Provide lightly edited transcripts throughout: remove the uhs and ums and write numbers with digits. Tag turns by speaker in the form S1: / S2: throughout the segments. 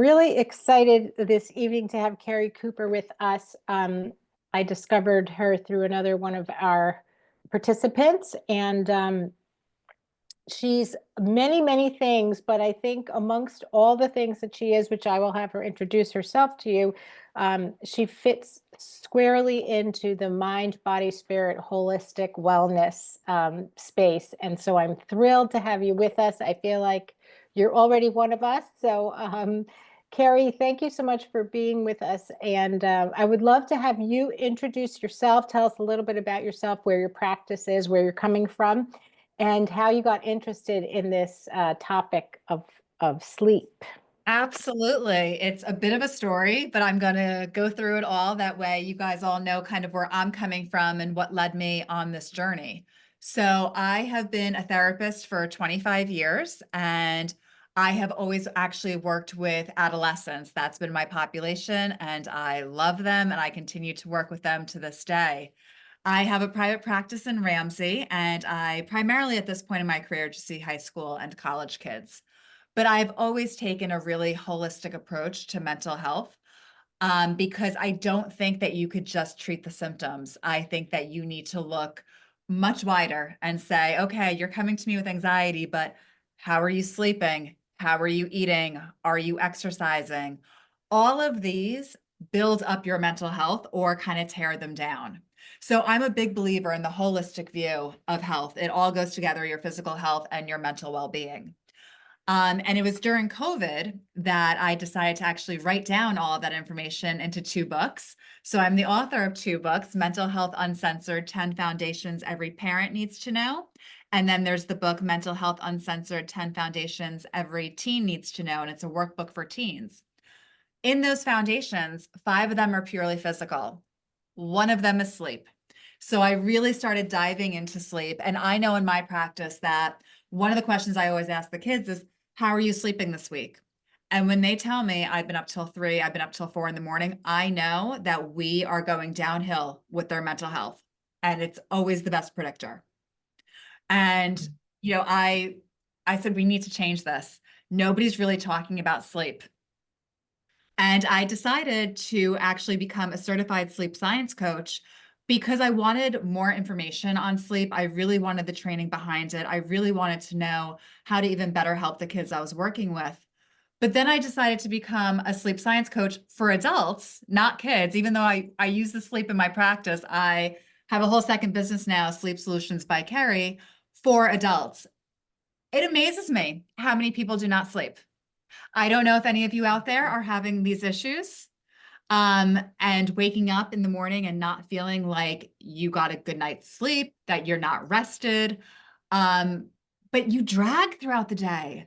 S1: really excited this evening to have Kerri Cooper with us. I discovered her through another one of our participants, and she's many, many things, but I think amongst all the things that she is, which I will have her introduce herself to you, she fits squarely into the mind, body, spirit, holistic wellness space. And so I'm thrilled to have you with us. I feel like you're already one of us. So, Kerri, thank you so much for being with us. And I would love to have you introduce yourself. Tell us a little bit about yourself, where your practice is, where you're coming from, and how you got interested in this topic of sleep.
S2: Absolutely. It's a bit of a story, but I'm going to go through it all. That way, you guys all know kind of where I'm coming from and what led me on this journey. So, I have been a therapist for 25 years, and I have always actually worked with adolescents. That's been my population, and I love them, and I continue to work with them to this day. I have a private practice in Ramsey, and I primarily at this point in my career just see high school and college kids. But I've always taken a really holistic approach to mental health, because I don't think that you could just treat the symptoms. I think that you need to look much wider and say, okay, you're coming to me with anxiety, but how are you sleeping? How are you eating? Are you exercising? All of these build up your mental health or kind of tear them down. So I'm a big believer in the holistic view of health. It all goes together, your physical health and your mental well-being. And it was during COVID that I decided to actually write down all of that information into two books. So I'm the author of two books, Mental Health Uncensored, 10 Foundations Every Parent Needs to Know. And then there's the book, Mental Health Uncensored, 10 Foundations Every Teen Needs to Know. And it's a workbook for teens. In those foundations, 5 of them are purely physical. One of them is sleep. So I really started diving into sleep. And I know in my practice that one of the questions I always ask the kids is, how are you sleeping this week? And when they tell me I've been up till 3, I've been up till 4 in the morning, I know that we are going downhill with their mental health. And it's always the best predictor. And, I said, we need to change this. Nobody's really talking about sleep. And I decided to actually become a certified sleep science coach because I wanted more information on sleep. I really wanted the training behind it. I really wanted to know how to even better help the kids I was working with. But then I decided to become a sleep science coach for adults, not kids. Even though I use the sleep in my practice, I have a whole second business now, Sleep Solutions by Kerri, for adults. It amazes me how many people do not sleep. I don't know if any of you out there are having these issues, and waking up in the morning and not feeling like you got a good night's sleep, that you're not rested. But you drag throughout the day.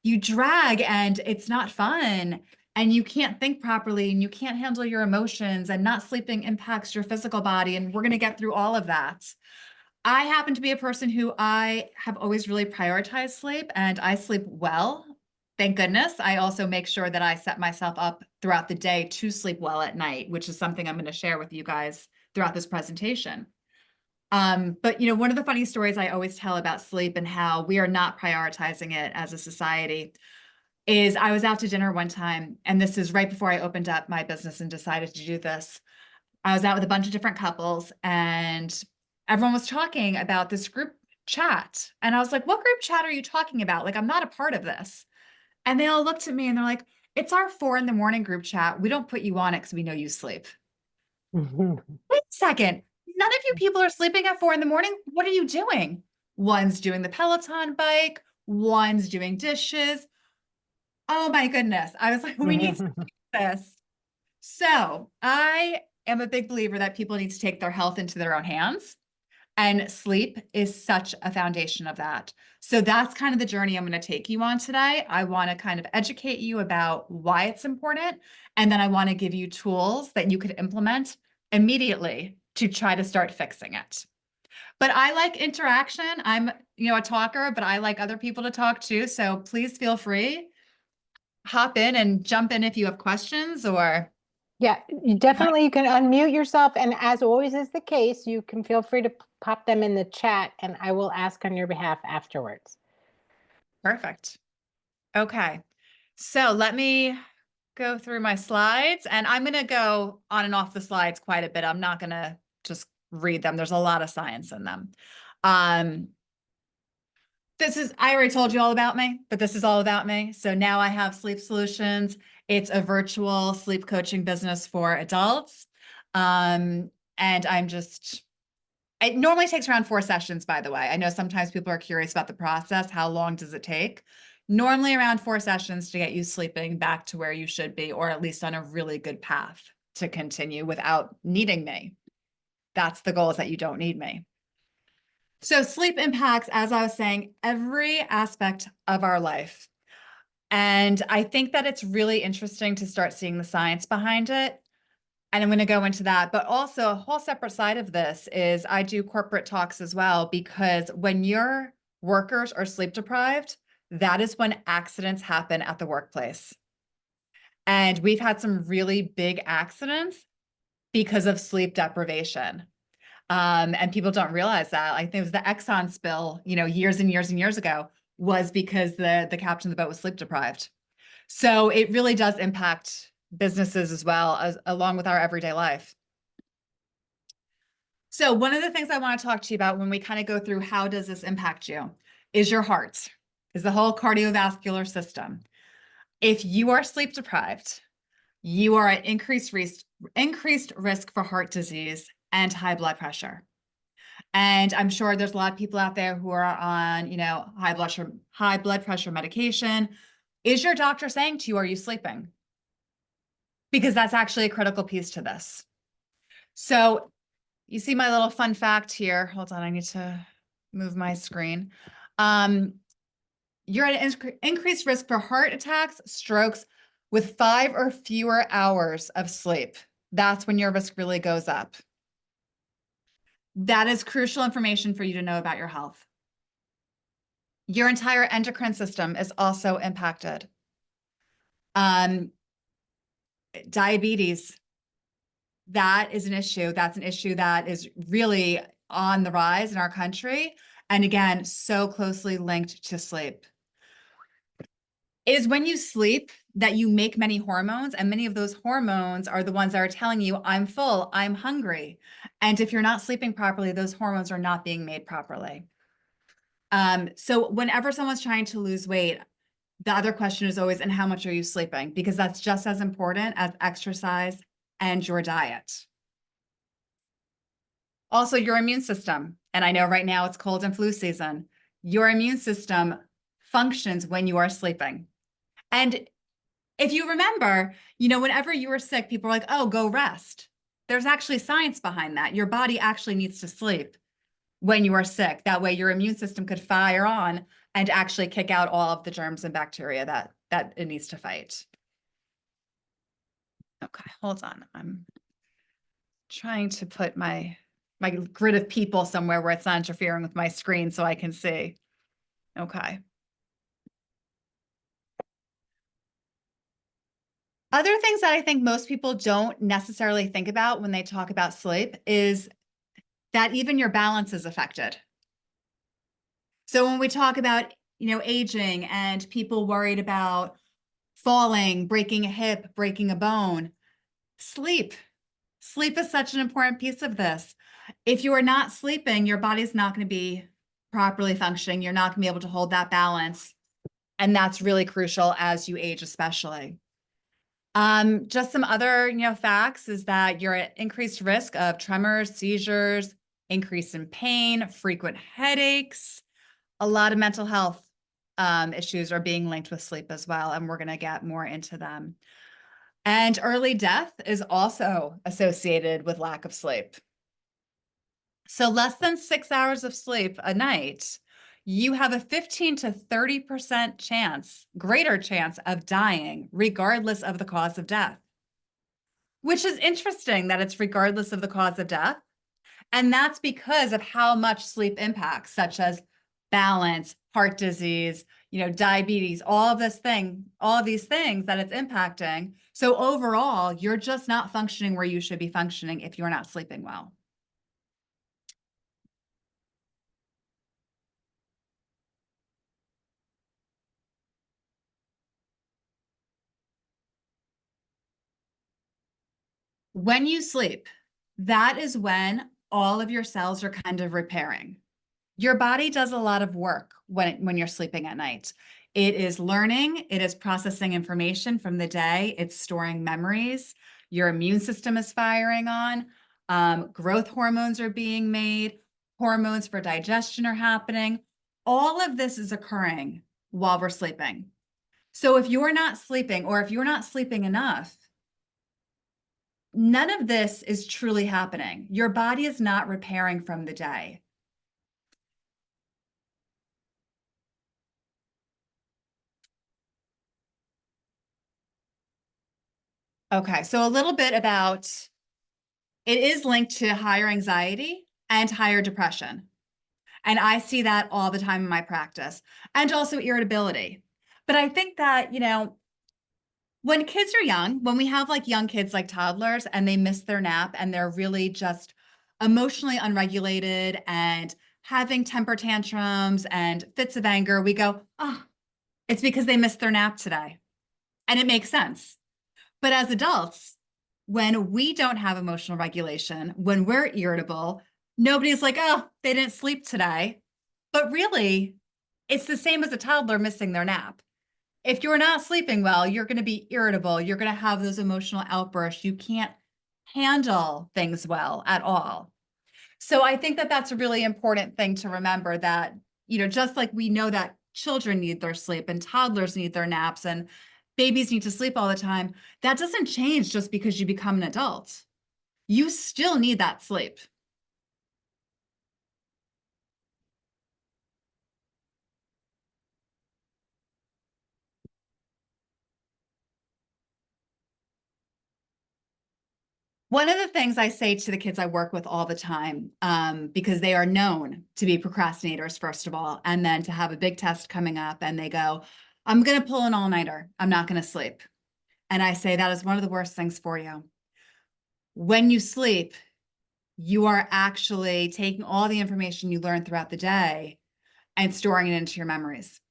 S2: You drag and it's not fun. And you can't think properly and you can't handle your emotions, and not sleeping impacts your physical body. And we're going to get through all of that. I happen to be a person who I have always really prioritized sleep, and I sleep well. Thank goodness. I also make sure that I set myself up throughout the day to sleep well at night, which is something I'm going to share with you guys throughout this presentation. But one of the funny stories I always tell about sleep and how we are not prioritizing it as a society is I was out to dinner one time, and this is right before I opened up my business and decided to do this. I was out with a bunch of different couples, and everyone was talking about this group chat. And I was like, what group chat are you talking about? Like, I'm not a part of this. And they all looked at me and they're like, it's our 4 in the morning group chat. We don't put you on it because we know you sleep. Wait a second. None of you people are sleeping at 4 in the morning. What are you doing? One's doing the Peloton bike, one's doing dishes. Oh my goodness. I was like, we need to do this. So I am a big believer that people need to take their health into their own hands. And sleep is such a foundation of that. So that's kind of the journey I'm going to take you on today. I want to kind of educate you about why it's important. And then I want to give you tools that you could implement immediately to try to start fixing it. But I like interaction. I'm, a talker, but I like other people to talk too. So please feel free, hop in and jump in if you have questions or.
S1: Yeah, you can unmute yourself. And as always is the case, you can feel free to pop them in the chat and I will ask on your behalf afterwards.
S2: Perfect. Okay. So let me go through my slides, and I'm going to go on and off the slides quite a bit. I'm not going to just read them. There's a lot of science in them. Um, I already told you all about me, but this is all about me. So now I have Sleep Solutions. It's a virtual sleep coaching business for adults. And it normally takes around 4 sessions, by the way. I know sometimes people are curious about the process. How long does it take? Normally around 4 sessions to get you sleeping back to where you should be, or at least on a really good path to continue without needing me. That's the goal, is that you don't need me. So sleep impacts, as I was saying, every aspect of our life. And I think that it's really interesting to start seeing the science behind it. And I'm going to go into that. But also, a whole separate side of this is I do corporate talks as well, because when your workers are sleep deprived, that is when accidents happen at the workplace. And we've had some really big accidents because of sleep deprivation. And people don't realize that. Like, there was the Exxon spill, years and years and years ago, was because the captain of the boat was sleep deprived. So it really does impact businesses as well, as along with our everyday life. So one of the things I want to talk to you about when we kind of go through how does this impact you is your heart, is the whole cardiovascular system. If you are sleep deprived, you are at increased risk for heart disease and high blood pressure. And I'm sure there's a lot of people out there who are on, high blood pressure medication. Is your doctor saying to you, are you sleeping? Because that's actually a critical piece to this. So you see my little fun fact here. Hold on, I need to move my screen. You're at an increased risk for heart attacks, strokes with 5 or fewer hours of sleep. That's when your risk really goes up. That is crucial information for you to know about your health. Your entire endocrine system is also impacted. Diabetes, that is an issue. That's an issue that is really on the rise in our country. And again, so closely linked to sleep. It is when you sleep that you make many hormones, and many of those hormones are the ones that are telling you, I'm full, I'm hungry. And if you're not sleeping properly, those hormones are not being made properly. So whenever someone's trying to lose weight, the other question is always, and how much are you sleeping? Because that's just as important as exercise and your diet. Also, your immune system. And I know right now it's cold and flu season. Your immune system functions when you are sleeping. And if you remember, whenever you were sick, people were like, oh, go rest. There's actually science behind that. Your body actually needs to sleep when you are sick. That way your immune system could fire on and actually kick out all of the germs and bacteria that it needs to fight. Okay, hold on. I'm trying to put my grid of people somewhere where it's not interfering with my screen so I can see. Okay. Other things that I think most people don't necessarily think about when they talk about sleep is that even your balance is affected. So when we talk about, aging and people worried about falling, breaking a hip, breaking a bone, sleep is such an important piece of this. If you are not sleeping, your body's not going to be properly functioning. You're not going to be able to hold that balance. And that's really crucial as you age, especially. Just some other, facts is that you're at increased risk of tremors, seizures, increase in pain, frequent headaches. A lot of mental health issues are being linked with sleep as well, and we're going to get more into them. And early death is also associated with lack of sleep. So less than 6 hours of sleep a night, you have a 15 to 30% greater chance of dying, regardless of the cause of death. Which is interesting that it's regardless of the cause of death. And that's because of how much sleep impacts, such as balance, heart disease, diabetes, all of these things that it's impacting. So overall, you're just not functioning where you should be functioning if you're not sleeping well. When you sleep, that is when all of your cells are kind of repairing. Your body does a lot of work when you're sleeping at night. It is learning, it is processing information from the day, it's storing memories. Your immune system is firing on. Growth hormones are being made. Hormones for digestion are happening. All of this is occurring while we're sleeping. So if you're not sleeping, or if you're not sleeping enough, none of this is truly happening. Your body is not repairing from the day. Okay, so a little bit about it is linked to higher anxiety and higher depression. And I see that all the time in my practice, and also irritability. But I think that, when kids are young, when we have like young kids like toddlers and they miss their nap and they're really just emotionally unregulated and having temper tantrums and fits of anger, we go, oh, it's because they missed their nap today. And it makes sense. But as adults, when we don't have emotional regulation, when we're irritable, nobody's like, oh, they didn't sleep today. But really, it's the same as a toddler missing their nap. If you're not sleeping well, you're going to be irritable. You're going to have those emotional outbursts. You can't handle things well at all. So I think that that's a really important thing to remember, that, just like we know that children need their sleep and toddlers need their naps and babies need to sleep all the time, that doesn't change just because you become an adult. You still need that sleep. One of the things I say to the kids I work with all the time, because they are known to be procrastinators, first of all, and then to have a big test coming up and they go, I'm going to pull an all-nighter. I'm not going to sleep. And I say that is one of the worst things for you. When you sleep, you are actually taking all the information you learned throughout the day and storing it into your memories.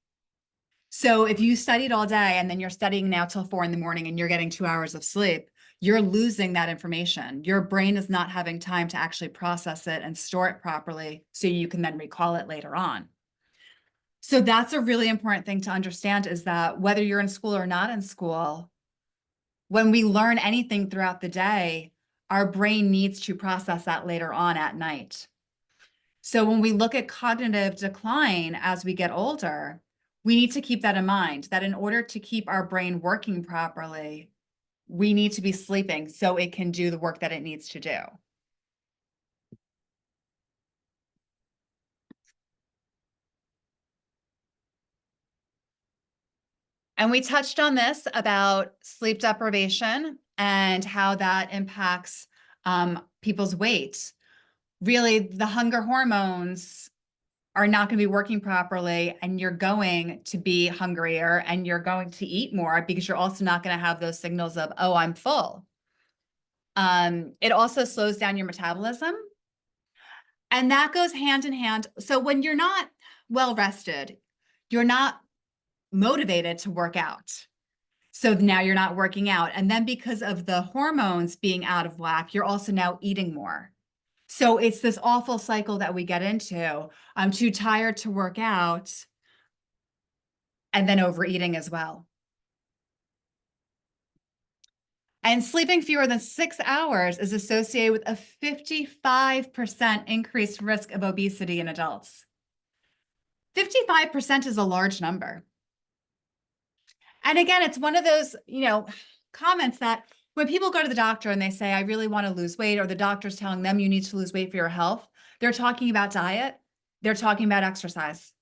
S2: So if you studied all day and then you're studying now till 4 a.m. and you're getting 2 hours of sleep, you're losing that information. Your brain is not having time to actually process it and store it properly so you can then recall it later on. So that's a really important thing to understand, is that whether you're in school or not in school, when we learn anything throughout the day, our brain needs to process that later on at night. So when we look at cognitive decline as we get older, we need to keep that in mind, that in order to keep our brain working properly, we need to be sleeping so it can do the work that it needs to do. And we touched on this about sleep deprivation and how that impacts people's weight. Really, the hunger hormones are not going to be working properly, and you're going to be hungrier and you're going to eat more because you're also not going to have those signals of, oh, I'm full. It also slows down your metabolism, and that goes hand in hand. So when you're not well rested, you're not motivated to work out. So now you're not working out. And then because of the hormones being out of whack, you're also now eating more. So it's this awful cycle that we get into. I'm too tired to work out, and then overeating as well. And sleeping fewer than 6 hours is associated with a 55% increased risk of obesity in adults. 55% is a large number. And again, it's one of those, comments that when people go to the doctor and they say, I really want to lose weight, or the doctor's telling them you need to lose weight for your health, they're talking about diet, they're talking about exercise,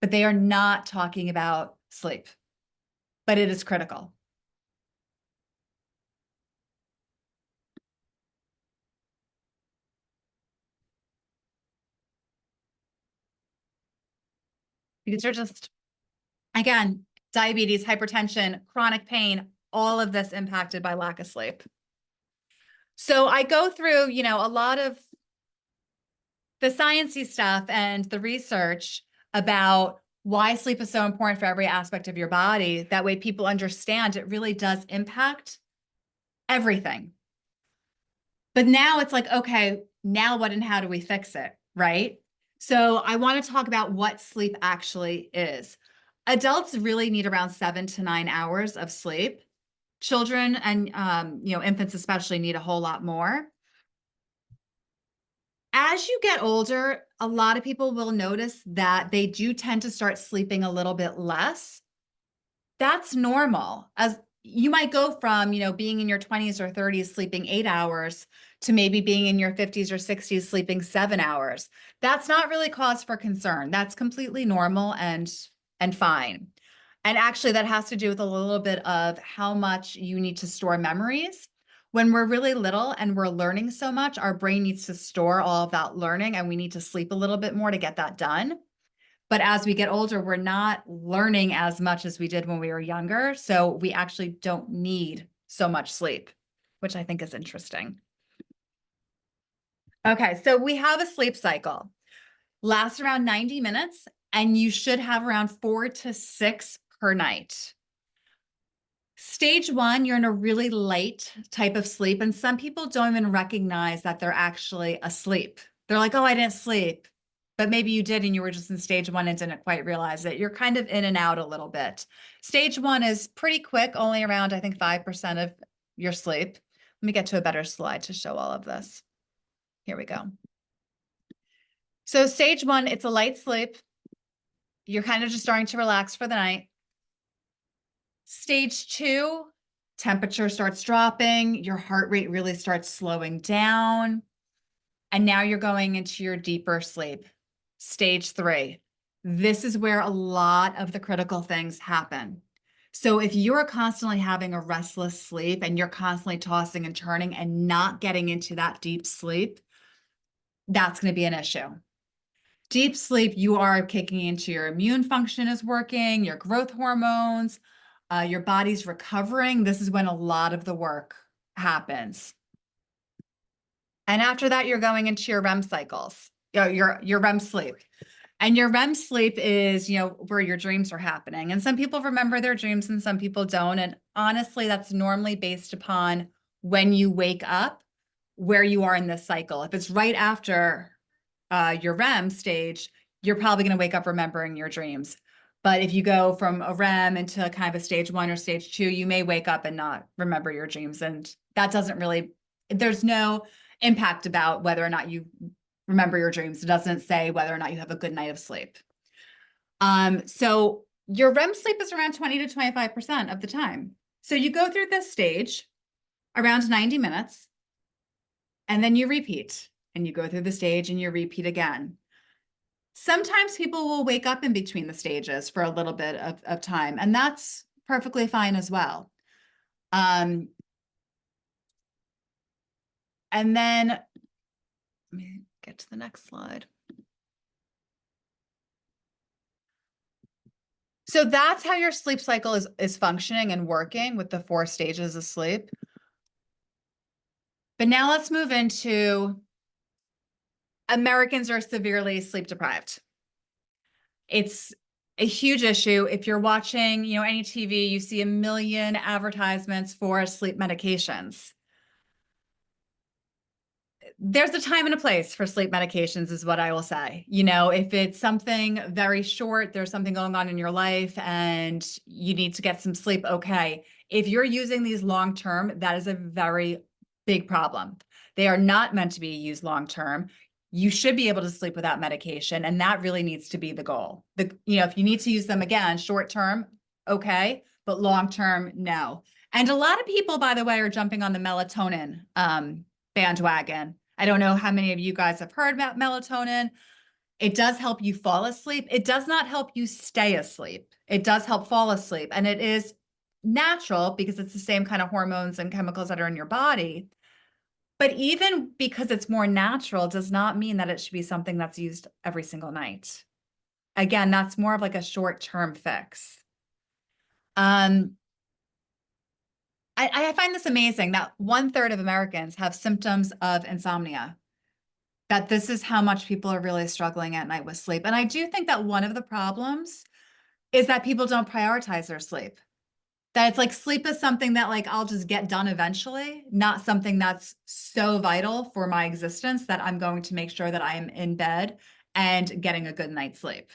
S2: but they are not talking about sleep. But it is critical. These are just, again, diabetes, hypertension, chronic pain, all of this impacted by lack of sleep. So I go through, a lot of the sciencey stuff and the research about why sleep is so important for every aspect of your body. That way people understand it really does impact everything. But now it's like, okay, now what and how do we fix it? Right. So I want to talk about what sleep actually is. Adults really need around 7 to 9 hours of sleep. Children and infants especially need a whole lot more. As you get older, a lot of people will notice that they do tend to start sleeping a little bit less. That's normal. As you might go from, being in your 20s or 30s sleeping 8 hours to maybe being in your 50s or 60s sleeping 7 hours. That's not really cause for concern. That's completely normal and fine. And actually, that has to do with a little bit of how much you need to store memories. When we're really little and we're learning so much, our brain needs to store all of that learning, and we need to sleep a little bit more to get that done. But as we get older, we're not learning as much as we did when we were younger. So we actually don't need so much sleep, which I think is interesting. Okay, so we have a sleep cycle, lasts around 90 minutes, and you should have around 4 to 6 per night. Stage one, you're in a really light type of sleep, and some people don't even recognize that they're actually asleep. They're like, oh, I didn't sleep. But maybe you did and you were just in stage one and didn't quite realize it. You're kind of in and out a little bit. Stage one is pretty quick, only around, I think, 5% of your sleep. Let me get to a better slide to show all of this. Here we go. So stage one, it's a light sleep. You're kind of just starting to relax for the night. Stage two, temperature starts dropping, your heart rate really starts slowing down, and now you're going into your deeper sleep. Stage three, this is where a lot of the critical things happen. So if you're constantly having a restless sleep and you're constantly tossing and turning and not getting into that deep sleep, that's going to be an issue. Deep sleep, you are kicking into your immune function is working, your growth hormones, your body's recovering. This is when a lot of the work happens. And after that, you're going into your REM cycles, your REM sleep. And your REM sleep is, where your dreams are happening. And some people remember their dreams and some people don't. And honestly, that's normally based upon when you wake up, where you are in this cycle. If it's right after your REM stage, you're probably going to wake up remembering your dreams. But if you go from a REM into kind of a stage one or stage two, you may wake up and not remember your dreams. And that doesn't really, there's no impact about whether or not you remember your dreams. It doesn't say whether or not you have a good night of sleep. So your REM sleep is around 20 to 25% of the time. So you go through this stage around 90 minutes, and then you repeat, and you go through the stage and you repeat again. Sometimes people will wake up in between the stages for a little bit of time, and that's perfectly fine as well. And then let me get to the next slide. So that's how your sleep cycle is functioning and working with the 4 stages of sleep. But now let's move into Americans are severely sleep deprived. It's a huge issue. If you're watching, any TV, you see a million advertisements for sleep medications. There's a time and a place for sleep medications is what I will say. If it's something very short, there's something going on in your life and you need to get some sleep, okay. If you're using these long-term, that is a very big problem. They are not meant to be used long-term. You should be able to sleep without medication, and that really needs to be the goal. If you need to use them again, short-term, okay, but long-term, no. And a lot of people, by the way, are jumping on the melatonin bandwagon. I don't know how many of you guys have heard about melatonin. It does help you fall asleep. It does not help you stay asleep. It does help fall asleep. And it is natural because it's the same kind of hormones and chemicals that are in your body. But even because it's more natural does not mean that it should be something that's used every single night. Again, that's more of like a short-term fix. I find this amazing that 1/3 of Americans have symptoms of insomnia, that this is how much people are really struggling at night with sleep. And I do think that one of the problems is that people don't prioritize their sleep. That it's like sleep is something that like I'll just get done eventually, not something that's so vital for my existence that I'm going to make sure that I am in bed and getting a good night's sleep.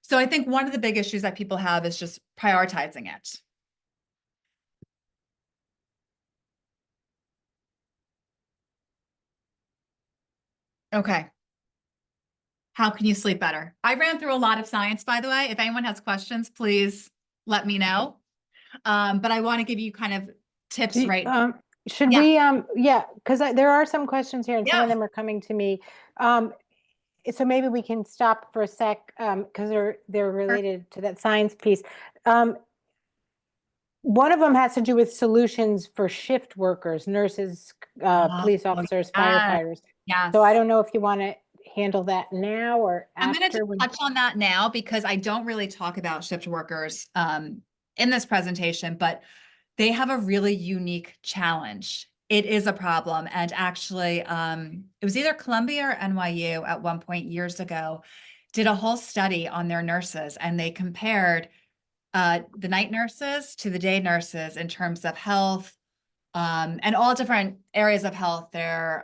S2: So I think one of the big issues that people have is just prioritizing it. Okay. How can you sleep better? I ran through a lot of science, by the way. If anyone has questions, please let me know. But I want to give you kind of
S1: Do
S2: tips,
S1: you-
S2: right?
S1: should
S2: Yeah.
S1: we, yeah, because there are some questions here and some of
S2: Yeah.
S1: them are coming to me. Um, so maybe we can stop for a sec because they're related to that science piece. Um, One of them has to do with solutions for shift workers, nurses,
S2: Oh,
S1: police officers,
S2: yes.
S1: firefighters. So I
S2: Yes.
S1: don't know if you want to handle that now or
S2: I'm going to
S1: after
S2: just
S1: when.
S2: touch on that now because I don't really talk about shift workers in this presentation, but they have a really unique challenge. It is a problem. And actually, it was either Columbia or NYU at one point years ago, did a whole study on their nurses and they compared the night nurses to the day nurses in terms of health and all different areas of health. Their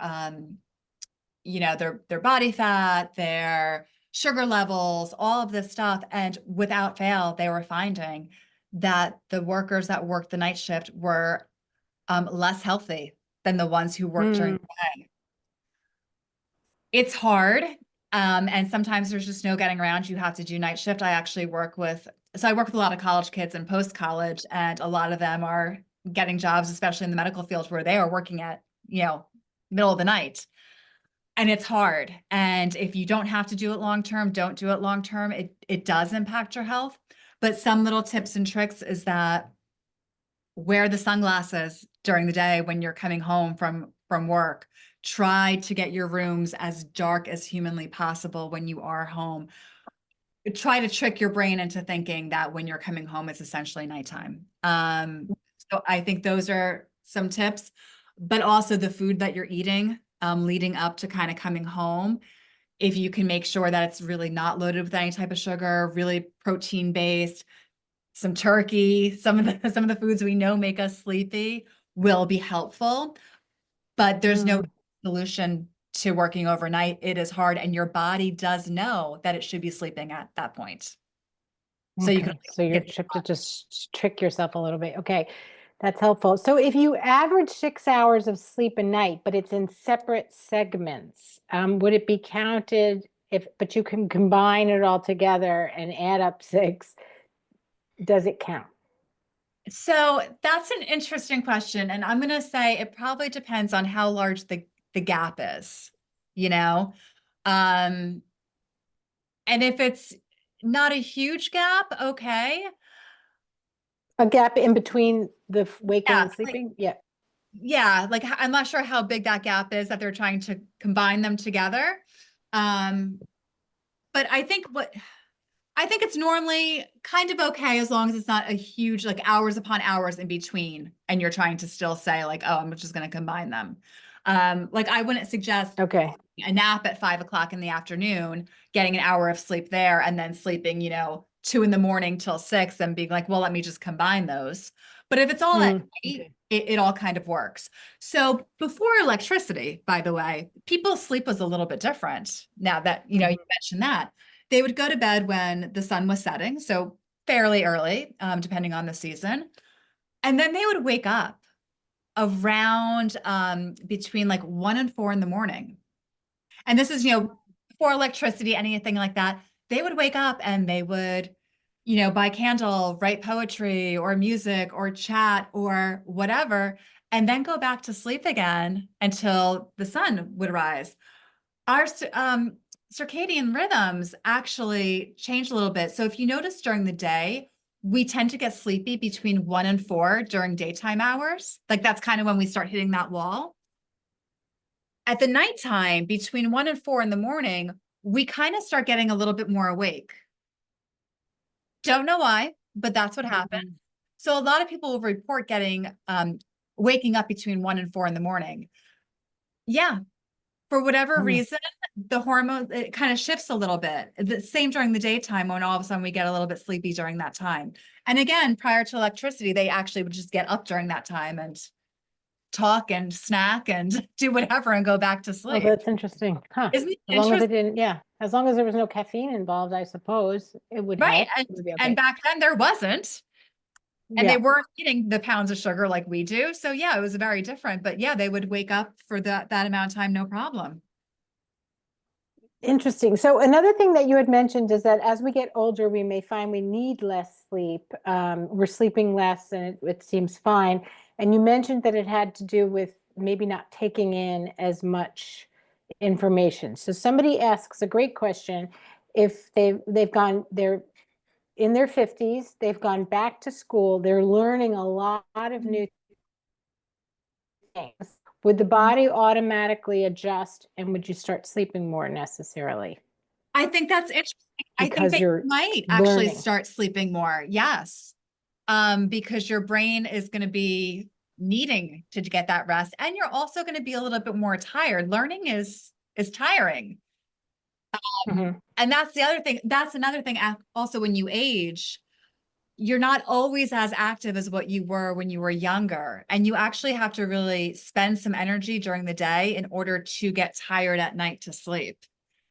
S2: body fat, their sugar levels, all of this stuff. And without fail, they were finding that the workers that worked the night shift were less healthy than the ones who worked during
S1: Mm,
S2: the day. It's hard. And sometimes there's just no getting around. You have to do night shift. I work with a lot of college kids and post-college, and a lot of them are getting jobs, especially in the medical field where they are working at, middle of the night. And it's hard. And if you don't have to do it long term, don't do it long term. It does impact your health. But some little tips and tricks is that wear the sunglasses during the day when you're coming home from work. Try to get your rooms as dark as humanly possible when you are home. Try to trick your brain into thinking that when you're coming home, it's essentially nighttime. So I think those are some tips, but also the food that you're eating leading up to kind of coming home. If you can make sure that it's really not loaded with any type of sugar, really protein based, some turkey, some of the foods we know make us sleepy will be helpful, but there's no
S1: mm.
S2: solution to working overnight. It is hard, and your body does know that it should be sleeping at that point. So you can
S1: Okay, so you
S2: get
S1: have to just trick yourself a little bit. Okay, that's helpful. So if you average 6 hours of sleep a night, but it's in separate segments, would it be counted but you can combine it all together and add up six, does it count?
S2: so that's an interesting question, and I'm going to say it probably depends on how large the gap is, you know. Um, and if it's not a huge gap, okay.
S1: A gap in between the waking
S2: Yeah,
S1: and
S2: like
S1: sleeping? Yeah.
S2: yeah, like I'm not sure how big that gap is that they're trying to combine them together. Um, but I think it's normally kind of okay as long as it's not a huge, like hours upon hours in between, and you're trying to still say, like, oh, I'm just going to combine them. Like I wouldn't suggest
S1: Okay.
S2: a nap at 5 o'clock in the afternoon, getting an hour of sleep there, and then sleeping, 2 in the morning till 6 and being like, well, let me just combine those. But if it's all at night,
S1: Okay.
S2: it all kind of works. So before electricity, by the way, people's sleep was a little bit different. Now that, you
S1: Mhm.
S2: mentioned that they would go to bed when the sun was setting. So fairly early, depending on the season. And then they would wake up around between like 1 and 4 in the morning. And this is, before electricity, anything like that. They would wake up and they would, by candle, write poetry or music or chat or whatever, and then go back to sleep again until the sun would rise. Our circadian rhythms actually change a little bit. So if you notice during the day, we tend to get sleepy between 1 and 4 during daytime hours. Like that's kind of when we start hitting that wall. At the nighttime, between 1 and 4 in the morning, we kind of start getting a little bit more awake. Don't know why, but that's what happens.
S1: Mm.
S2: So a lot of people will report getting waking up between 1 and 4 in the morning. Yeah, for whatever
S1: Mm.
S2: reason, the hormone it kind of shifts a little bit. The same during the daytime when all of a sudden we get a little bit sleepy during that time. And again, prior to electricity, they actually would just get up during that time and talk and snack and do whatever and go back to
S1: Oh,
S2: sleep.
S1: that's interesting. Huh.
S2: Isn't it
S1: As long as it
S2: interesting?
S1: didn't, yeah. As long as there was no caffeine involved, I suppose it would
S2: Right.
S1: help. It would be
S2: And
S1: okay.
S2: back then there wasn't. And they
S1: Yeah.
S2: weren't eating the pounds of sugar like we do. So yeah, it was very different. But yeah, they would wake up for that amount of time, no problem.
S1: Interesting. So another thing that you had mentioned is that as we get older, we may find we need less sleep. We're sleeping less, and it seems fine. And you mentioned that it had to do with maybe not taking in as much information. So somebody asks a great question. If they're in their 50s, they've gone back to school, they're learning a lot of new things. Would the body automatically adjust, and would you start sleeping more necessarily
S2: I think that's interesting. I think
S1: because
S2: that you
S1: you're
S2: might actually
S1: learning?
S2: start sleeping more. Yes. Because your brain is going to be needing to get that rest. And you're also going to be a little bit more tired. Learning is tiring.
S1: Hmm.
S2: And that's the other thing. That's another thing also when you age, you're not always as active as what you were when you were younger. And you actually have to really spend some energy during the day in order to get tired at night to sleep,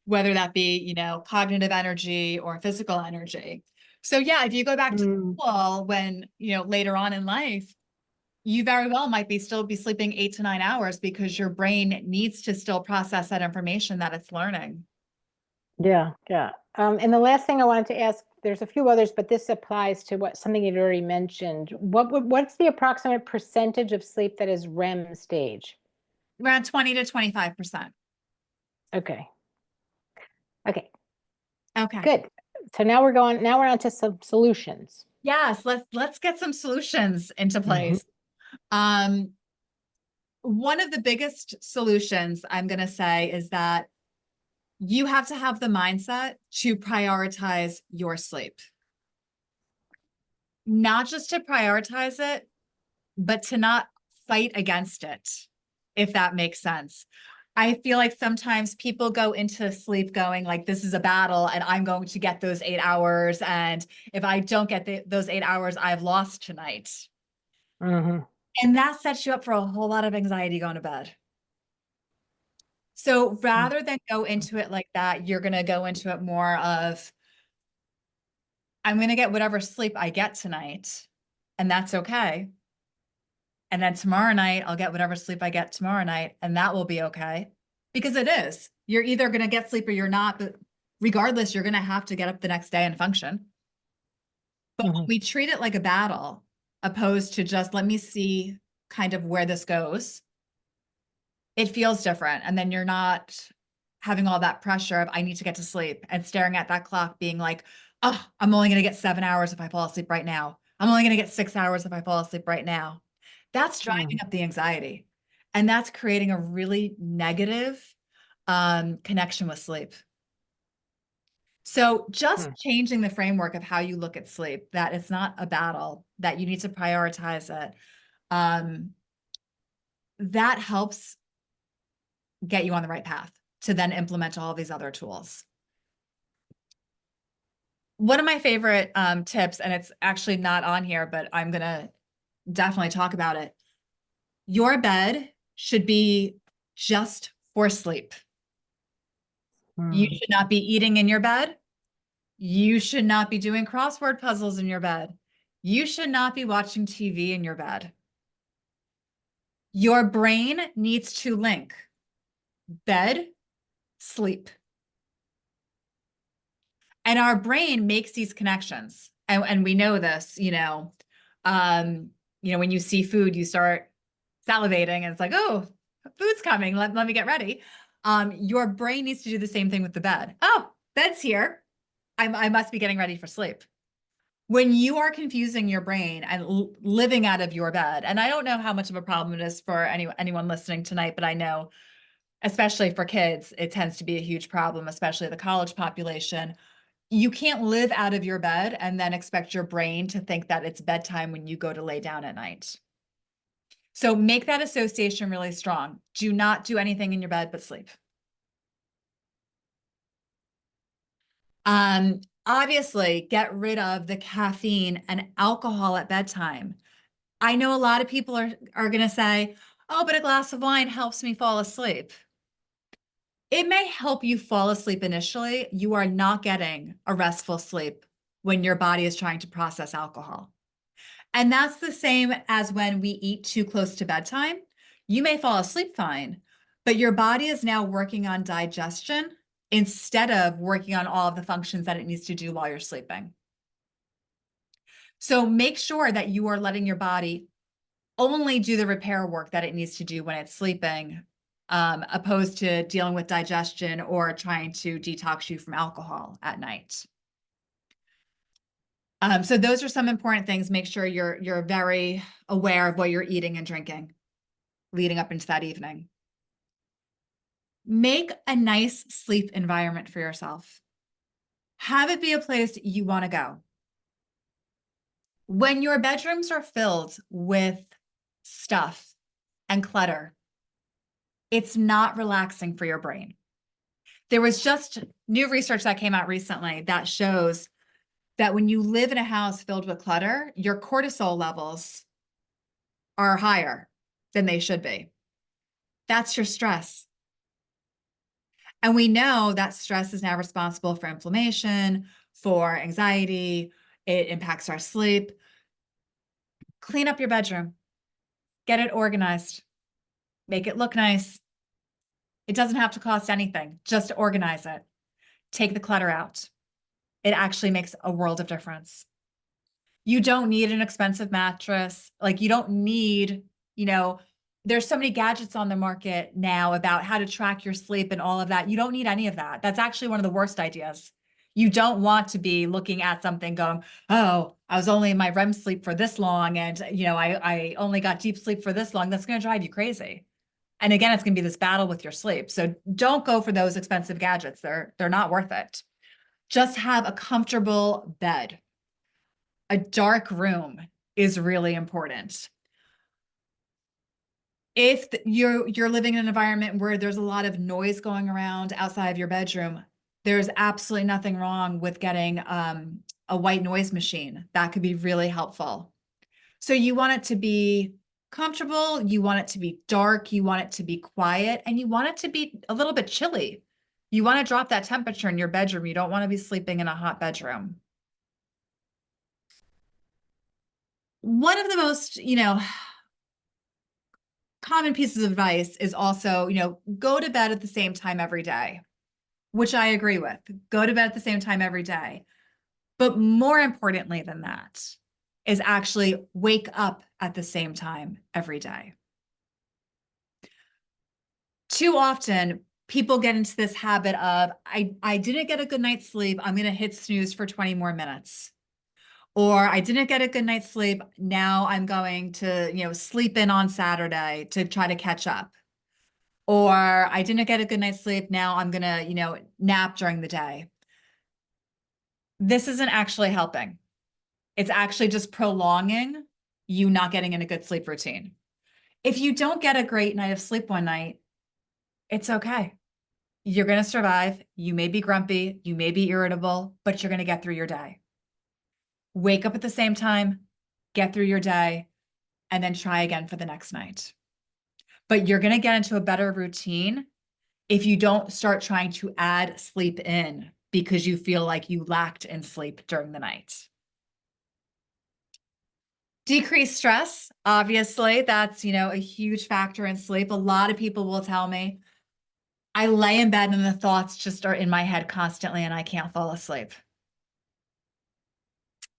S2: whether that be, cognitive energy or physical energy. So yeah, if you go back to
S1: Mm,
S2: school when, later on in life, you very well might still be sleeping 8 to 9 hours because your brain needs to still process that information that it's learning.
S1: yeah, yeah. And the last thing I wanted to ask, there's a few others, but this applies to something you'd already mentioned. What's the approximate percentage of sleep that is REM stage?
S2: Around 20 to 25%.
S1: Okay. Okay.
S2: Okay.
S1: Good. So now we're on to some solutions.
S2: Yes, let's get some solutions into
S1: Mhm.
S2: place. Um, One of the biggest solutions I'm going to say is that you have to have the mindset to prioritize your sleep. Not just to prioritize it, but to not fight against it, if that makes sense. I feel like sometimes people go into sleep going like, this is a battle and I'm going to get those 8 hours. And if I don't get those 8 hours, I've lost tonight.
S1: Mhm.
S2: And that sets you up for a whole lot of anxiety going to bed. So rather than go into it like that, you're going to go into it more of, I'm going to get whatever sleep I get tonight, and that's okay. And then tomorrow night, I'll get whatever sleep I get tomorrow night, and that will be okay. Because it is. You're either going to get sleep or you're not, but regardless, you're going to have to get up the next day and function. But when
S1: Mhm.
S2: we treat it like a battle, opposed to just let me see kind of where this goes, it feels different. And then you're not having all that pressure of I need to get to sleep and staring at that clock being like, oh, I'm only going to get 7 hours if I fall asleep right now. I'm only going to get 6 hours if I fall asleep right now. That's driving
S1: Mhm.
S2: up the anxiety. And that's creating a really negative connection with sleep. So just
S1: Mhm.
S2: changing the framework of how you look at sleep, that it's not a battle, that you need to prioritize it. Um, that helps get you on the right path to then implement all these other tools. One of my favorite tips, and it's actually not on here, but I'm going to definitely talk about it. Your bed should be just for sleep. You
S1: Mhm.
S2: should not be eating in your bed. You should not be doing crossword puzzles in your bed. You should not be watching TV in your bed. Your brain needs to link bed, sleep. And our brain makes these connections. And we know this, when you see food, you start salivating and it's like, oh, food's coming. Let me get ready. Your brain needs to do the same thing with the bed. Oh, bed's here. I must be getting ready for sleep. When you are confusing your brain and living out of your bed, and I don't know how much of a problem it is for anyone listening tonight, but I know, especially for kids, it tends to be a huge problem, especially the college population. You can't live out of your bed and then expect your brain to think that it's bedtime when you go to lay down at night. So make that association really strong. Do not do anything in your bed but sleep. Obviously, get rid of the caffeine and alcohol at bedtime. I know a lot of people are going to say, oh, but a glass of wine helps me fall asleep. It may help you fall asleep initially. You are not getting a restful sleep when your body is trying to process alcohol. And that's the same as when we eat too close to bedtime. You may fall asleep fine, but your body is now working on digestion instead of working on all of the functions that it needs to do while you're sleeping. So make sure that you are letting your body only do the repair work that it needs to do when it's sleeping, opposed to dealing with digestion or trying to detox you from alcohol at night. So those are some important things. Make sure you're very aware of what you're eating and drinking leading up into that evening. Make a nice sleep environment for yourself. Have it be a place you want to go. When your bedrooms are filled with stuff and clutter, it's not relaxing for your brain. There was just new research that came out recently that shows that when you live in a house filled with clutter, your cortisol levels are higher than they should be. That's your stress. And we know that stress is now responsible for inflammation, for anxiety. It impacts our sleep. Clean up your bedroom. Get it organized. Make it look nice. It doesn't have to cost anything. Just organize it. Take the clutter out. It actually makes a world of difference. You don't need an expensive mattress. Like you don't need, there's so many gadgets on the market now about how to track your sleep and all of that. You don't need any of that. That's actually one of the worst ideas. You don't want to be looking at something going, oh, I was only in my REM sleep for this long. And, I only got deep sleep for this long. That's going to drive you crazy. And again, it's going to be this battle with your sleep. So don't go for those expensive gadgets. They're not worth it. Just have a comfortable bed. A dark room is really important. If you're living in an environment where there's a lot of noise going around outside of your bedroom, there's absolutely nothing wrong with getting a white noise machine. That could be really helpful. So you want it to be comfortable, you want it to be dark, you want it to be quiet, and you want it to be a little bit chilly. You want to drop that temperature in your bedroom. You don't want to be sleeping in a hot bedroom. One of the most, common pieces of advice is also, go to bed at the same time every day, which I agree with. Go to bed at the same time every day. But more importantly than that is actually wake up at the same time every day. Too often, people get into this habit of, I didn't get a good night's sleep. I'm going to hit snooze for 20 more minutes. Or I didn't get a good night's sleep. Now I'm going to, sleep in on Saturday to try to catch up. Or I didn't get a good night's sleep. Now I'm going to, nap during the day. This isn't actually helping. It's actually just prolonging you not getting in a good sleep routine. If you don't get a great night of sleep one night, it's okay. You're going to survive. You may be grumpy. You may be irritable, but you're going to get through your day. Wake up at the same time, get through your day, and then try again for the next night. But you're going to get into a better routine if you don't start trying to add sleep in because you feel like you lacked in sleep during the night. Decrease stress, obviously, that's, a huge factor in sleep. A lot of people will tell me, I lay in bed and the thoughts just are in my head constantly and I can't fall asleep.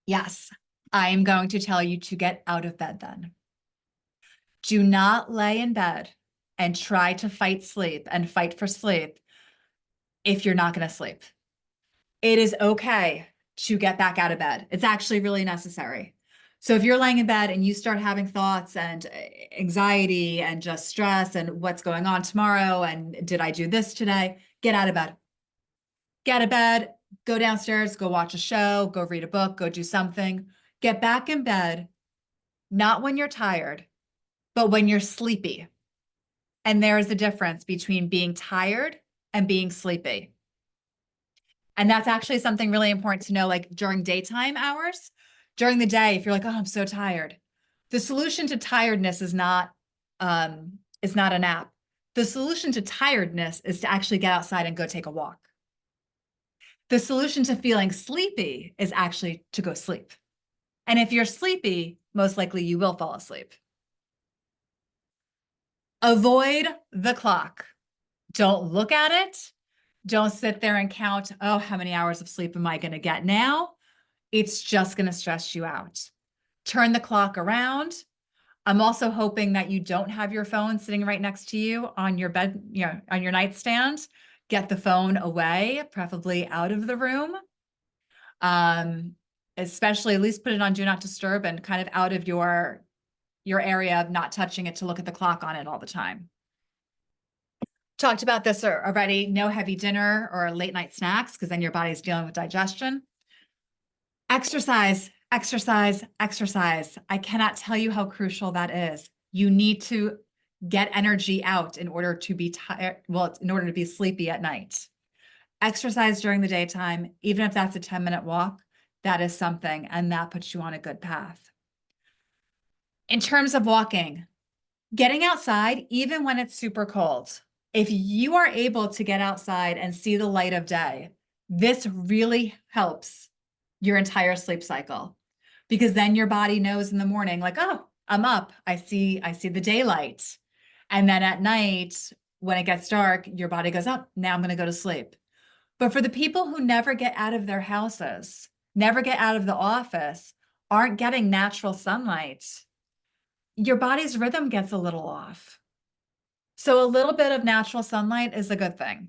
S2: Yes, I am going to tell you to get out of bed then. Do not lay in bed and try to fight sleep and fight for sleep if you're not going to sleep. It is okay to get back out of bed. It's actually really necessary. So if you're laying in bed and you start having thoughts and anxiety and just stress and what's going on tomorrow and did I do this today, get out of bed. Get out of bed, go downstairs, go watch a show, go read a book, go do something. Get back in bed, not when you're tired, but when you're sleepy. And there is a difference between being tired and being sleepy. And that's actually something really important to know, like during daytime hours. During the day, if you're like, oh, I'm so tired, the solution to tiredness is not a nap. The solution to tiredness is to actually get outside and go take a walk. The solution to feeling sleepy is actually to go sleep. And if you're sleepy, most likely you will fall asleep. Avoid the clock. Don't look at it. Don't sit there and count, oh, how many hours of sleep am I going to get now? It's just going to stress you out. Turn the clock around. I'm also hoping that you don't have your phone sitting right next to you on your bed, on your nightstand. Get the phone away, preferably out of the room. Especially at least put it on do not disturb and kind of out of your area of not touching it to look at the clock on it all the time. Talked about this already. No heavy dinner or late night snacks, because then your body's dealing with digestion. Exercise, exercise, exercise. I cannot tell you how crucial that is. You need to get energy out in order to be tired, well, in order to be sleepy at night. Exercise during the daytime, even if that's a 10-minute walk, that is something, and that puts you on a good path. In terms of walking, getting outside, even when it's super cold, if you are able to get outside and see the light of day, this really helps your entire sleep cycle, because then your body knows in the morning, like, oh, I'm up. I see the daylight. And then at night, when it gets dark, your body goes up. Now I'm going to go to sleep. But for the people who never get out of their houses, never get out of the office, aren't getting natural sunlight, your body's rhythm gets a little off. So a little bit of natural sunlight is a good thing.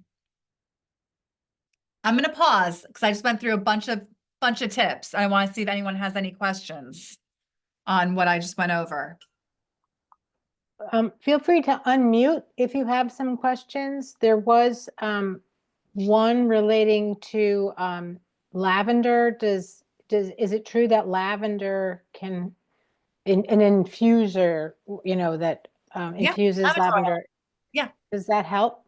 S2: I'm going to pause because I just went through a bunch of tips. I want to see if anyone has any questions on what I just went over.
S1: Feel free to unmute if you have some questions. There was one relating to lavender. Is it true that lavender can, an infuser, that infuses lavender?
S2: Yeah.
S1: Does that help?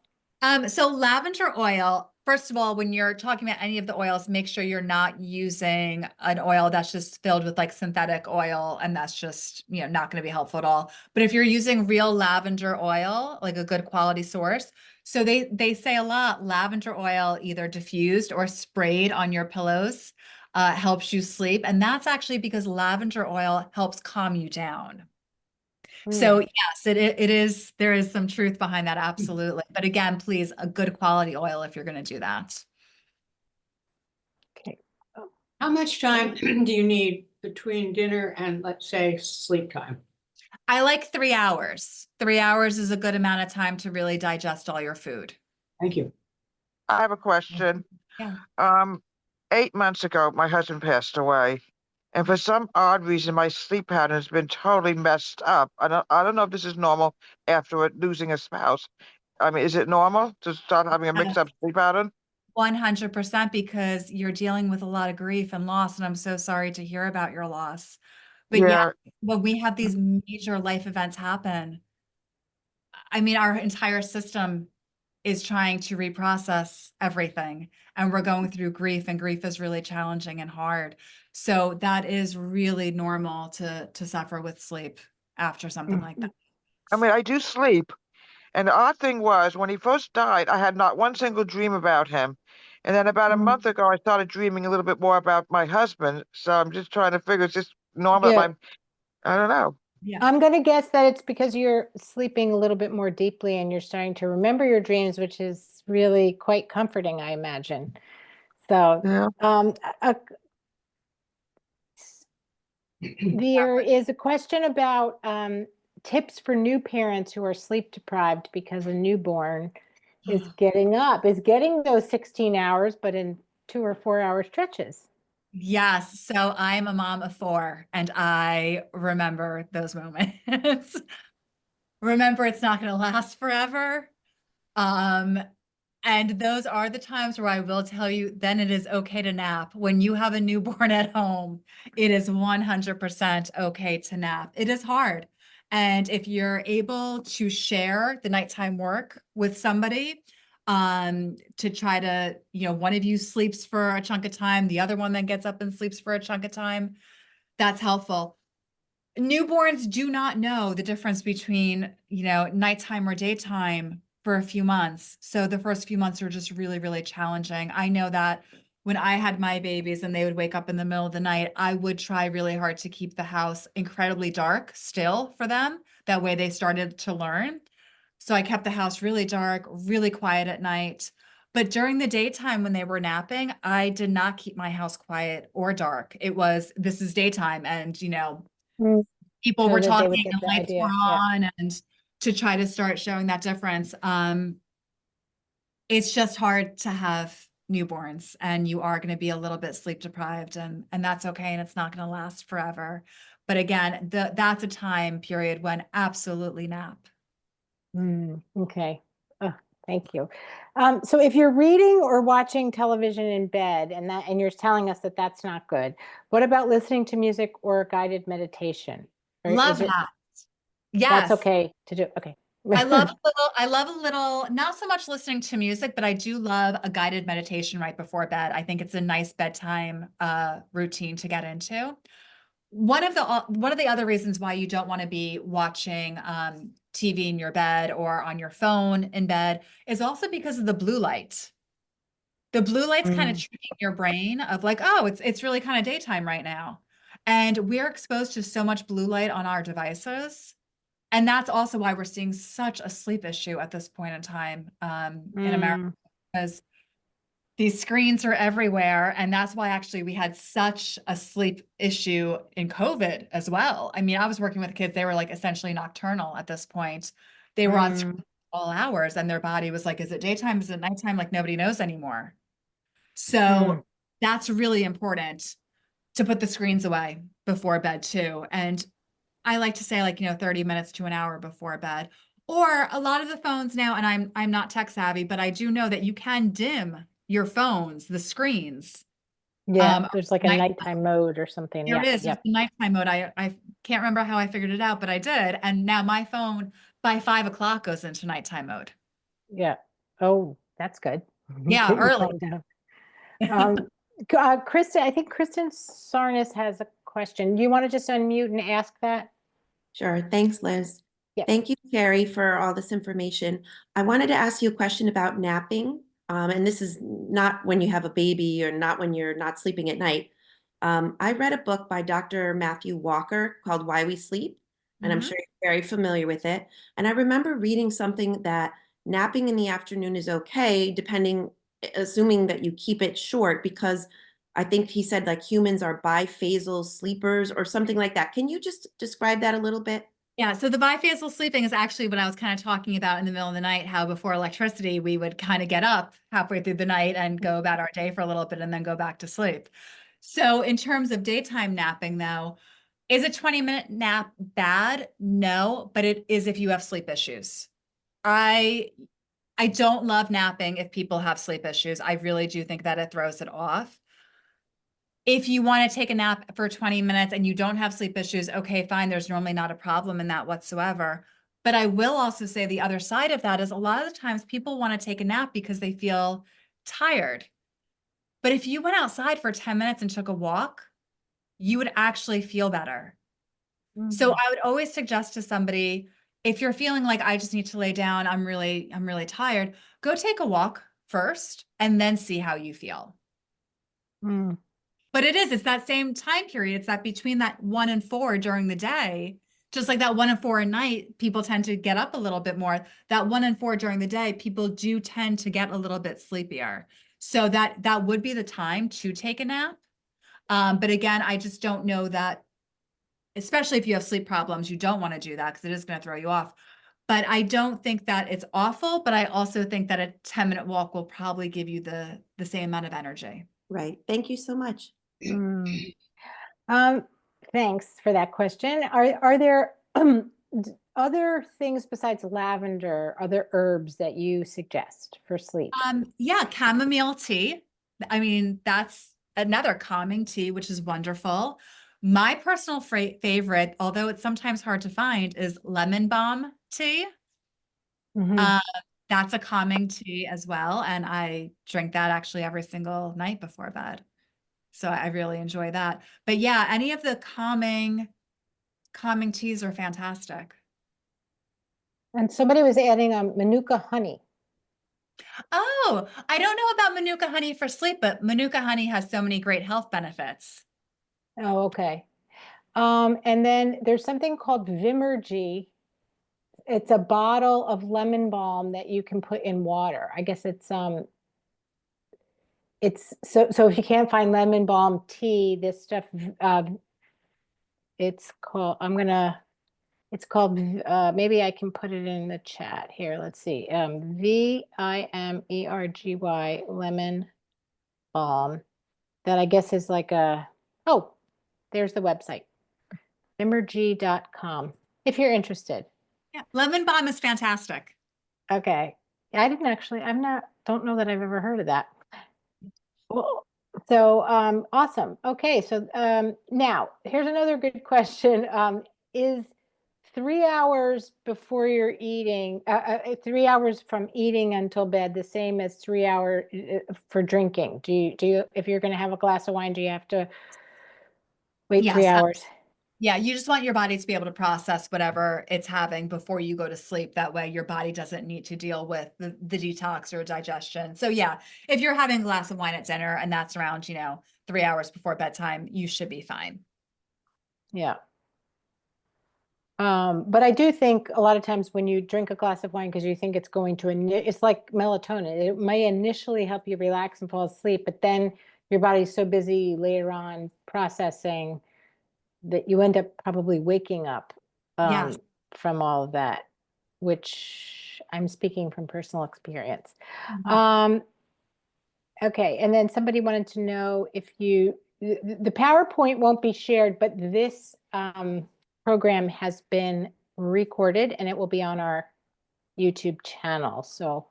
S2: So lavender oil, first of all, when you're talking about any of the oils, make sure you're not using an oil that's just filled with like synthetic oil, and that's just, not going to be helpful at all. But if you're using real lavender oil, like a good quality source, so they say a lot, lavender oil either diffused or sprayed on your pillows helps you sleep. And that's actually because lavender oil helps calm you down. So yes, it is, there is some truth behind that, absolutely. But again, please, a good quality oil if you're going to do that.
S1: Okay.
S3: How much time do you need between dinner and, let's say, sleep time?
S2: I like 3 hours. 3 hours is a good amount of time to really digest all your food.
S3: Thank you.
S4: I have a question.
S2: Yeah.
S4: 8 months ago, my husband passed away, and for some odd reason, my sleep pattern has been totally messed up. I don't know if this is normal after losing a spouse. I mean, is it normal to start having a mixed up sleep pattern?
S2: 100%, because you're dealing with a lot of grief and loss, and I'm so sorry to hear about your loss. But yeah, when we have these major life events happen, I mean, our entire system is trying to reprocess everything, and we're going through grief, and grief is really challenging and hard. So that is really normal to suffer with sleep after something like that.
S4: I mean, I do sleep. And the odd thing was, when he first died, I had not one single dream about him. And then about a month ago, I started dreaming a little bit more about my husband. So I'm just trying to figure, is this normal?
S1: Yeah.
S4: I don't know.
S2: Yeah.
S1: I'm going to guess that it's because you're sleeping a little bit more deeply and you're starting to remember your dreams, which is really quite comforting, I imagine. So,
S4: Yeah.
S1: There is a question about tips for new parents who are sleep deprived because a newborn is getting those 16 hours, but in 2 or 4 hour stretches.
S2: Yes. So I'm a mom of 4, and I remember those moments. Remember, it's not going to last forever. And those are the times where I will tell you, then it is okay to nap. When you have a newborn at home, it is 100% okay to nap. It is hard. And if you're able to share the nighttime work with somebody, to try to, one of you sleeps for a chunk of time, the other one then gets up and sleeps for a chunk of time. That's helpful. Newborns do not know the difference between, nighttime or daytime for a few months. So the first few months are just really, really challenging. I know that when I had my babies and they would wake up in the middle of the night, I would try really hard to keep the house incredibly dark still for them. That way they started to learn. So I kept the house really dark, really quiet at night. But during the daytime when they were napping, I did not keep my house quiet or dark. It was, this is daytime. And,
S1: Mm.
S2: people
S1: So
S2: were
S1: that they would
S2: talking
S1: get
S2: and
S1: the
S2: lights were
S1: idea. Yeah.
S2: on, and to try to start showing that difference. It's just hard to have newborns, and you are going to be a little bit sleep deprived, and that's okay. And it's not going to last forever. But again, that's a time period when absolutely nap.
S1: Okay. Oh, thank you. So if you're reading or watching television in bed and you're telling us that that's not good, what about listening to music or guided meditation? Or
S2: Love
S1: is it
S2: that.
S1: that's
S2: Yes.
S1: okay to do? Okay.
S2: I love a little, not so much listening to music, but I do love a guided meditation right before bed. I think it's a nice bedtime routine to get into. One of the other reasons why you don't want to be watching TV in your bed or on your phone in bed is also because of the blue light. The blue light's kind of
S1: Mm,
S2: tricking your brain of like, oh, it's really kind of daytime right now. And we're exposed to so much blue light on our devices. And that's also why we're seeing such a sleep issue at this point in time in America,
S1: mm,
S2: because these screens are everywhere. And that's why actually we had such a sleep issue in COVID as well. I mean, I was working with kids, they were like essentially nocturnal at this point. They were on screen
S1: mm,
S2: all hours, and their body was like, is it daytime? Is it nighttime? Like nobody knows anymore.
S1: mm,
S2: So that's really important to put the screens away before bed too. And I like to say like, 30 minutes to an hour before bed. Or a lot of the phones now, and I'm not tech savvy, but I do know that you can dim your phones, the screens.
S1: yeah, there's like a
S2: Night,
S1: nighttime mode or something.
S2: there
S1: Yeah,
S2: it is. There's
S1: yep,
S2: the nighttime mode. I can't remember how I figured it out, but I did. And now my phone by 5 o'clock goes into nighttime mode.
S1: yeah. Oh, that's good.
S2: Yeah,
S1: Get your
S2: early.
S1: phone down. Kristen, I think Kristen Sarnis has a question. Do you want to just unmute and ask that?
S5: Sure. Thanks, Liz.
S1: Yeah.
S5: Thank you, Kerri, for all this information. I wanted to ask you a question about napping. And this is not when you have a baby or not when you're not sleeping at night. I read a book by Dr. Matthew Walker called Why We Sleep, and I'm
S2: Mhm.
S5: sure you're very familiar with it. And I remember reading something that napping in the afternoon is okay, assuming that you keep it short, because I think he said like humans are biphasal sleepers or something like that. Can you just describe that a little bit?
S2: Yeah, so the biphasal sleeping is actually what I was kind of talking about in the middle of the night, how before electricity, we would kind of get up halfway through the night and go about our day for a little bit and then go back to sleep. So in terms of daytime napping, though, is a 20-minute nap bad? No, but it is if you have sleep issues. I I don't love napping if people have sleep issues. I really do think that it throws it off. If you want to take a nap for 20 minutes and you don't have sleep issues, okay, fine. There's normally not a problem in that whatsoever. But I will also say the other side of that is a lot of the times people want to take a nap because they feel tired. But if you went outside for 10 minutes and took a walk, you would actually feel better. So
S1: Mhm.
S2: I would always suggest to somebody, if you're feeling like I just need to lay down, I'm really tired, go take a walk first and then see how you feel.
S1: Mm,
S2: But it's that same time period. It's that between that 1 and 4 during the day, just like that 1 and 4 at night, people tend to get up a little bit more. That 1 and 4 during the day, people do tend to get a little bit sleepier. So that would be the time to take a nap. But again, I just don't know that, especially if you have sleep problems, you don't want to do that because it is going to throw you off. But I don't think that it's awful, but I also think that a 10-minute walk will probably give you the same amount of energy.
S5: Right. Thank you so much.
S1: mm. Um, Thanks for that question. Are there other things besides lavender, other herbs that you suggest for sleep?
S2: Yeah, chamomile tea. I mean, that's another calming tea, which is wonderful. My personal favorite, although it's sometimes hard to find, is lemon balm tea.
S1: Mhm.
S2: Uh, That's a calming tea as well. And I drink that actually every single night before bed. So I really enjoy that. But yeah, any of the calming teas are fantastic.
S1: And somebody was adding Manuka honey.
S2: Oh, I don't know about Manuka honey for sleep, but Manuka honey has so many great health benefits.
S1: Oh, okay. And then there's something called Vimergy. It's a bottle of lemon balm that you can put in water. I guess it's so if you can't find lemon balm tea, this stuff it's called it's called maybe I can put it in the chat here. Let's see. Vimergy lemon balm that I guess is like oh, there's the website. Vimergy.com if you're interested.
S2: Yeah, lemon balm is fantastic.
S1: Okay. Don't know that I've ever heard of that. Well, so awesome. Okay, so now here's another good question. Is 3 hours before you're eating, 3 hours from eating until bed, the same as 3 hour for drinking? Do you, if you're going to have a glass of wine, do you have to wait three
S2: Yes.
S1: hours?
S2: Yeah, you just want your body to be able to process whatever it's having before you go to sleep. That way your body doesn't need to deal with the detox or digestion. So yeah, if you're having a glass of wine at dinner and that's around, 3 hours before bedtime, you should be fine.
S1: Yeah. But I do think a lot of times when you drink a glass of wine because you think it's going to, it's like melatonin. It may initially help you relax and fall asleep, but then your body's so busy later on processing that you end up probably waking up
S2: Yes.
S1: from all of that, which I'm speaking from personal experience.
S2: Mhm.
S1: Okay, and then somebody wanted to know if the PowerPoint won't be shared, but this program has been recorded and it will be on our YouTube channel. So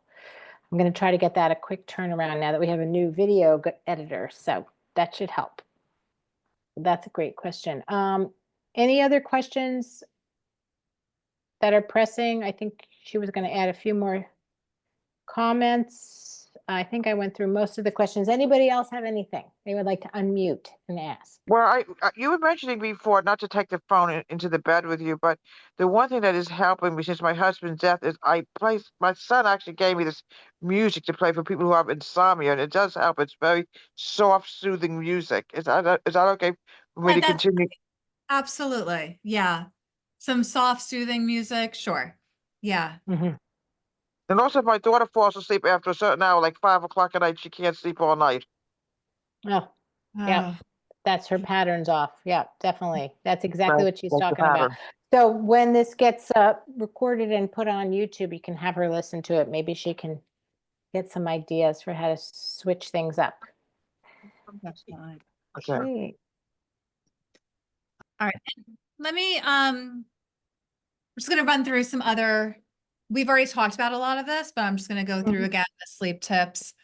S1: I'm going to try to get that a quick turnaround now that we have a new video editor. So that should help. That's a great question. Any other questions that are pressing? I think she was going to add a few more comments. I think I went through most of the questions. Anybody else have anything they would like to unmute and ask?
S4: Well, you were mentioning before not to take the phone into the bed with you, but the one thing that is helping me since my husband's death is my son actually gave me this music to play for people who have insomnia, and it does help. It's very soft, soothing music. Is that okay for me
S2: Yeah,
S4: to
S2: that's
S4: continue?
S2: absolutely. Yeah. Some soft, soothing music. Sure. Yeah.
S1: Mhm.
S4: And also, if my daughter falls asleep after a certain hour, like 5 o'clock at night, she can't sleep all night.
S1: Oh, yeah. That's her patterns off. Yeah, definitely. That's exactly
S4: Right,
S1: what she's
S4: that's the
S1: talking about.
S4: pattern.
S1: So when this gets recorded and put on YouTube, you can have her listen to it. Maybe she can get some ideas for how to switch things up.
S2: That's fine.
S4: Okay.
S1: Great.
S2: All right. Let me, I'm just going to run through some other, we've already talked about a lot of this, but I'm just going to go through
S1: Mhm.
S2: again the sleep tips.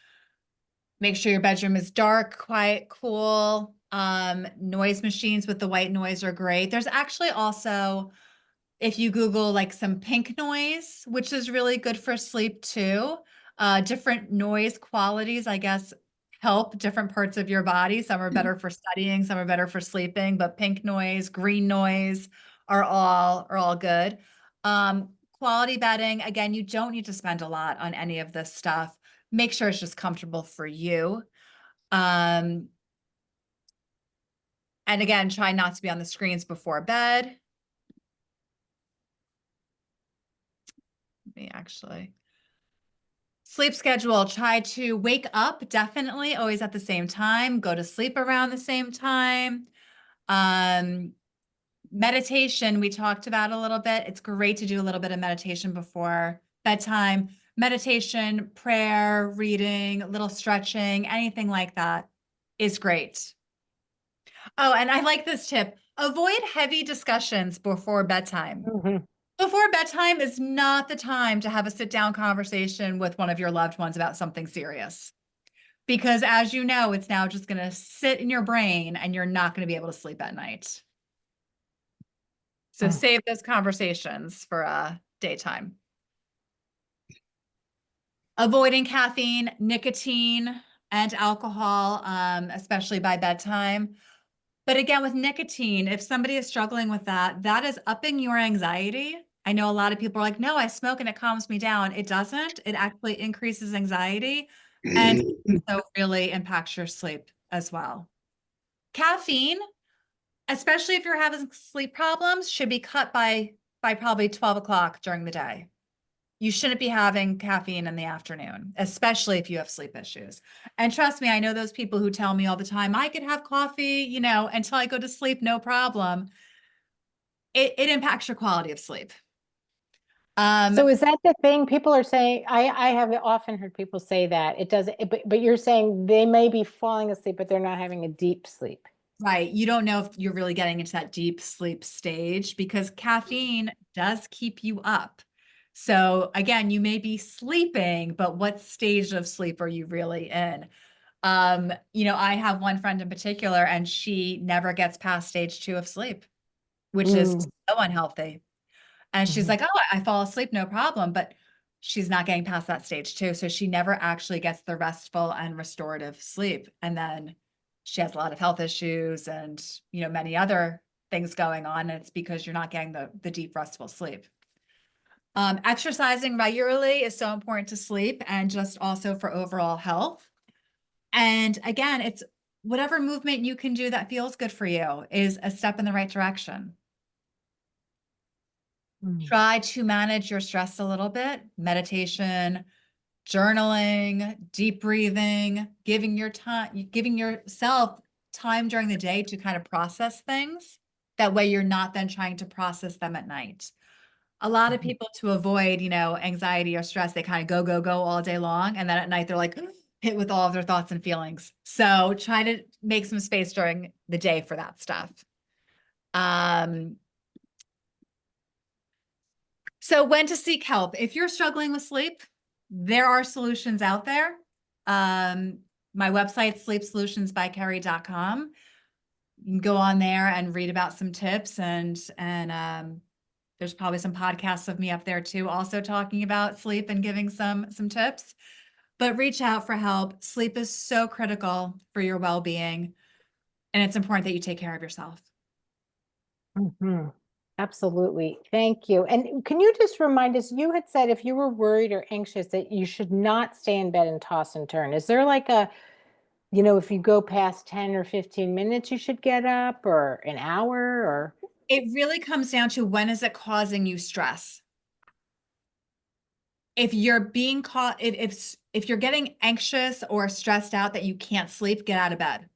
S2: Make sure your bedroom is dark, quiet, cool. Noise machines with the white noise are great. There's actually also, if you Google like some pink noise, which is really good for sleep too, different noise qualities, I guess, help different parts of your body. Some are better for studying, some are better for sleeping, but pink noise, green noise are all good. Quality bedding, again, you don't need to spend a lot on any of this stuff. Make sure it's just comfortable for you. And again, try not to be on the screens before bed. Let me actually. Sleep schedule, try to wake up definitely always at the same time, go to sleep around the same time. Meditation, we talked about a little bit. It's great to do a little bit of meditation before bedtime. Meditation, prayer, reading, a little stretching, anything like that is great. Oh, and I like this tip. Avoid heavy discussions before bedtime.
S1: Mhm.
S2: Before bedtime is not the time to have a sit down conversation with one of your loved ones about something serious. Because as you know, it's now just going to sit in your brain and you're not going to be able to sleep at night. So
S1: Mm.
S2: save those conversations for daytime. Avoiding caffeine, nicotine, and alcohol, especially by bedtime. But again, with nicotine, if somebody is struggling with that, that is upping your anxiety. I know a lot of people are like, no, I smoke and it calms me down. It doesn't. It actually increases anxiety and so really impacts your sleep as well. Caffeine, especially if you're having sleep problems, should be cut by probably 12 o'clock during the day. You shouldn't be having caffeine in the afternoon, especially if you have sleep issues. And trust me, I know those people who tell me all the time, I could have coffee, you know, until I go to sleep, no problem. It impacts your quality of sleep.
S1: So is that the thing people are saying? I have often heard people say that it doesn't, but you're saying they may be falling asleep, but they're not having a deep sleep.
S2: Right. You don't know if you're really getting into that deep sleep stage because caffeine does keep you up. So again, you may be sleeping, but what stage of sleep are you really in? You know, I have one friend in particular, and she never gets past stage 2 of sleep, which is
S1: Mm.
S2: so unhealthy. And she's
S1: Mhm.
S2: like, oh, I fall asleep, no problem. But she's not getting past that stage 2. So she never actually gets the restful and restorative sleep. And then she has a lot of health issues and, you know, many other things going on. And it's because you're not getting the deep, restful sleep. Exercising regularly is so important to sleep and just also for overall health. And again, it's whatever movement you can do that feels good for you is a step in the right direction.
S1: Mm.
S2: Try to manage your stress a little bit. Meditation, journaling, deep breathing, giving yourself time during the day to kind of process things. That way you're not then trying to process them at night. A lot of
S1: Mhm.
S2: people, to avoid, you know, anxiety or stress, they kind of go, go, go all day long. And then at night they're like hit with all of their thoughts and feelings. So try to make some space during the day for that stuff. So when to seek help? If you're struggling with sleep, there are solutions out there. My website, sleepsolutionsbykerri.com. You can go on there and read about some tips, and there's probably some podcasts of me up there too, also talking about sleep and giving some tips. But reach out for help. Sleep is so critical for your well-being, and it's important that you take care of yourself.
S1: Mhm. Absolutely. Thank you. And can you just remind us, you had said if you were worried or anxious that you should not stay in bed and toss and turn. Is there like a, you know, if you go past 10 or 15 minutes, you should get up, or an hour, or?
S2: It really comes down to, when is it causing you stress? If you're being caught, if you're getting anxious or stressed out that you can't sleep, get out of bed.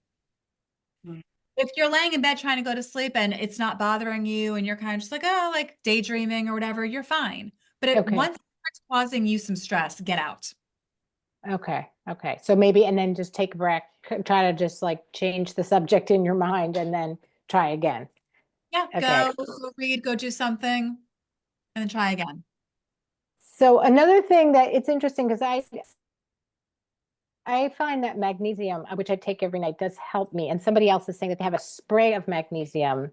S3: Mm.
S2: If you're laying in bed trying to go to sleep and it's not bothering you and you're kind of just like, oh, like daydreaming or whatever, you're fine. But
S1: Okay.
S2: once it's causing you some stress, get out.
S1: Okay. Okay. So maybe, and then just take a break, try to just like change the subject in your mind and then try again.
S2: Yeah,
S1: Okay.
S2: go read, go do something, and then try again.
S1: So another thing that it's interesting, because I find that magnesium, which I take every night, does help me. And somebody else is saying that they have a spray of magnesium,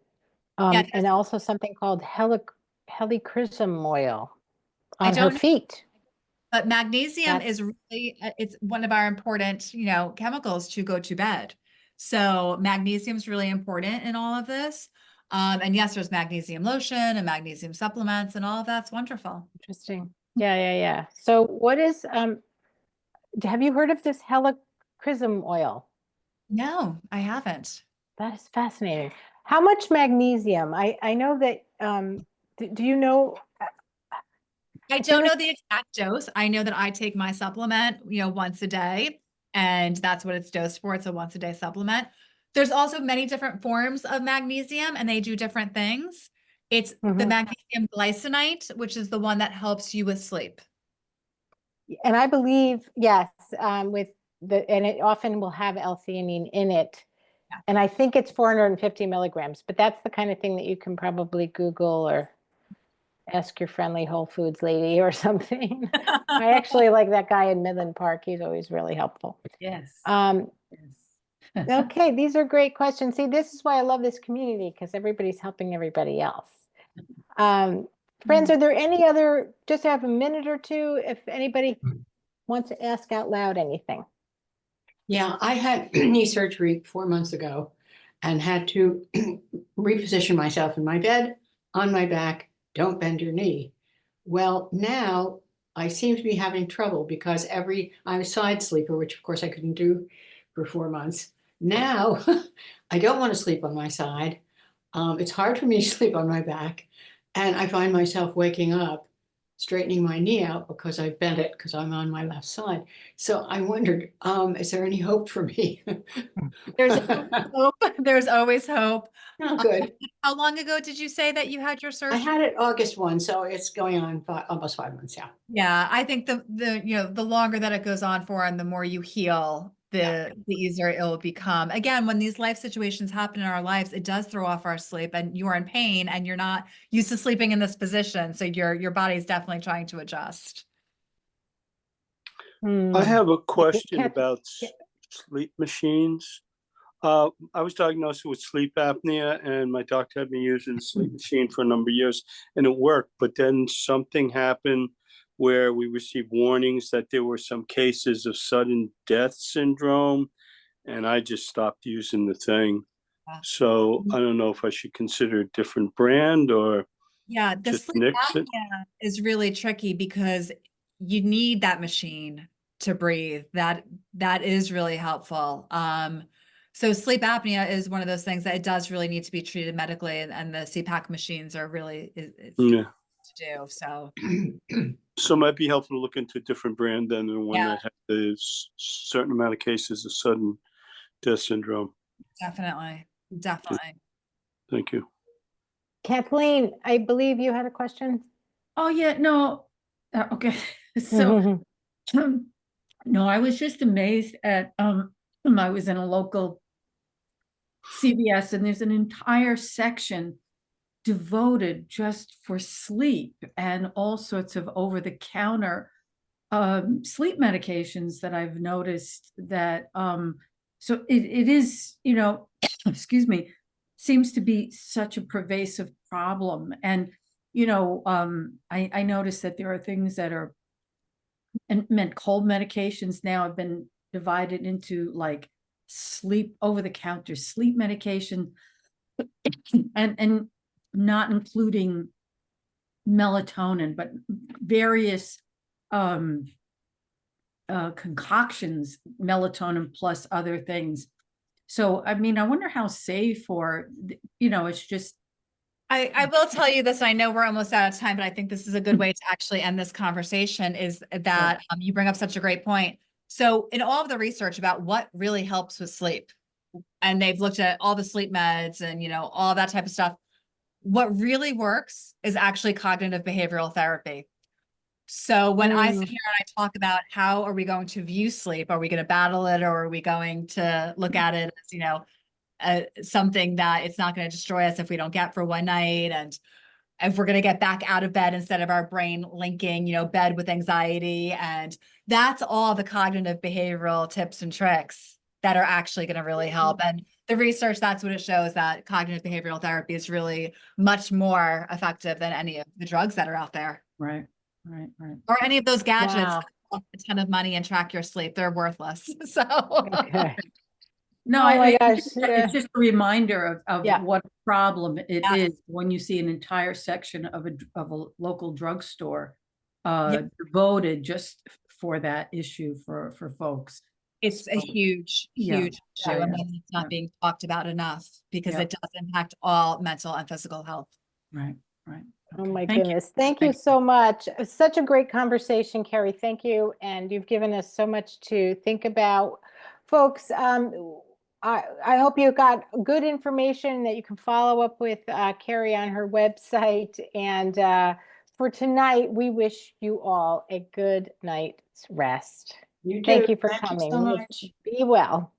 S2: Yeah,
S1: and also something called helichrysum oil
S2: I
S1: on her
S2: don't know,
S1: feet.
S2: but magnesium
S1: That's
S2: is really, it's one of our important, you know, chemicals to go to bed. So magnesium is really important in all of this. And yes, there's magnesium lotion and magnesium supplements and all of that's wonderful.
S1: interesting. Yeah, yeah, yeah. So what is have you heard of this helichrysum oil?
S2: No, I haven't.
S1: That is fascinating. How much magnesium? I know that do you know?
S2: I
S1: I feel
S2: don't
S1: like
S2: know the exact dose. I know that I take my supplement, you know, once a day, and that's what it's dosed for. It's a once a day supplement. There's also many different forms of magnesium, and they do different things. It's the
S1: Mhm.
S2: magnesium glycinate, which is the one that helps you with sleep.
S1: And I believe, yes, with and it often will have L-theanine in it.
S2: Yeah.
S1: And I think it's 450 milligrams, but that's the kind of thing that you can probably Google or ask your friendly Whole Foods lady or something. I actually like that guy in Midland Park. He's always really helpful.
S3: Yes.
S1: Um,
S3: Yes.
S1: okay, these are great questions. See, this is why I love this community, because everybody's helping everybody else. Friends, are there any other, just have a minute or two, if anybody want to ask out loud anything?
S3: Yeah, I had knee surgery 4 months ago and had to reposition myself in my bed, on my back, don't bend your knee. Well, now I seem to be having trouble because I'm a side sleeper, which of course I couldn't do for 4 months. Now I don't want to sleep on my side. It's hard for me to sleep on my back. And I find myself waking up, straightening my knee out because I bent it because I'm on my left side. So I wondered, is there any hope for me?
S2: There's always hope. There's always hope.
S3: Oh, good.
S2: How long ago did you say that you had your
S3: I
S2: surgery?
S3: had it August 1, so it's going on almost 5 months. Yeah.
S2: Yeah, I think the longer that it goes on for and the more you heal, the easier it will become. Again, when these life situations happen in our lives, it does throw off our sleep, and you are in pain and you're not used to sleeping in this position. So your body's definitely trying to adjust.
S6: I have a question
S1: Kat-
S6: about sleep machines. I was diagnosed with sleep apnea, and my doctor had me using the sleep machine for a number of years, and it worked. But then something happened where we received warnings that there were some cases of sudden death syndrome, and I just stopped using the thing.
S2: Yeah.
S6: So I don't know if I should consider a different brand or
S2: Yeah, the
S6: just
S2: sleep
S6: nix it.
S2: apnea is really tricky because you need that machine to breathe. That is really helpful. So sleep apnea is one of those things that it does really need to be treated medically, and the CPAP machines are really it's
S6: Yeah.
S2: to do. So
S6: So it might be helpful to look into a different brand than the one
S2: yeah,
S6: that has a certain amount of cases of sudden death syndrome.
S2: definitely.
S6: Thank you.
S1: Kathleen, I believe you had a question.
S7: Oh, yeah, no. Okay. So, no, I was just amazed at, I was in a local CVS and there's an entire section devoted just for sleep and all sorts of over-the-counter sleep medications that I've noticed that, so it is, excuse me, seems to be such a pervasive problem. And, I noticed that there are things that are, and meant cold medications now have been divided into like sleep over-the-counter sleep medication and not including melatonin, but various concoctions, melatonin plus other things. So, I mean, I wonder how safe or, it's just.
S2: I will tell you this. I know we're almost out of time, but I think this is a good way to actually end this conversation, is that you bring up such a great point. So in all of the research about what really helps with sleep, and they've looked at all the sleep meds and, all that type of stuff, what really works is actually cognitive behavioral therapy. So when I sit here and I talk about how are we going to view sleep, are we going to battle it, or are we going to look at it as, something that it's not going to destroy us if we don't get for one night, and if we're going to get back out of bed instead of our brain linking, bed with anxiety. And that's all the cognitive behavioral tips and tricks that are actually going to really help. And the research, that's what it shows, that cognitive behavioral therapy is really much more effective than any of the drugs that are out there.
S7: Right.
S2: Or any of those gadgets
S1: Wow.
S2: that cost a ton of money and track your sleep. They're worthless. So
S1: Okay.
S7: No,
S1: Oh my gosh, yeah.
S7: it's just a reminder of
S1: Yeah.
S7: what a problem it
S2: Yes.
S7: is when you see an entire section of a local drugstore
S2: Yep.
S7: devoted just for that issue for folks.
S2: it's a huge
S7: Yeah.
S2: issue,
S7: Yeah,
S2: and
S7: yeah,
S2: one that's not
S7: yeah.
S2: being talked about enough, because
S7: Yeah.
S2: it does impact all mental and physical health.
S7: Right.
S1: Oh
S7: Okay.
S1: my
S7: Thank you.
S1: goodness. Thank you
S7: Thank you.
S1: so much. Such a great conversation, Kerri. Thank you. And you've given us so much to think about. Folks, I hope you got good information that you can follow up with Kerri on her website. And for tonight, we wish you all a good night's rest.
S3: You
S1: Thank
S3: too.
S1: you for
S3: Thank you
S1: coming.
S3: so much.
S1: Be well.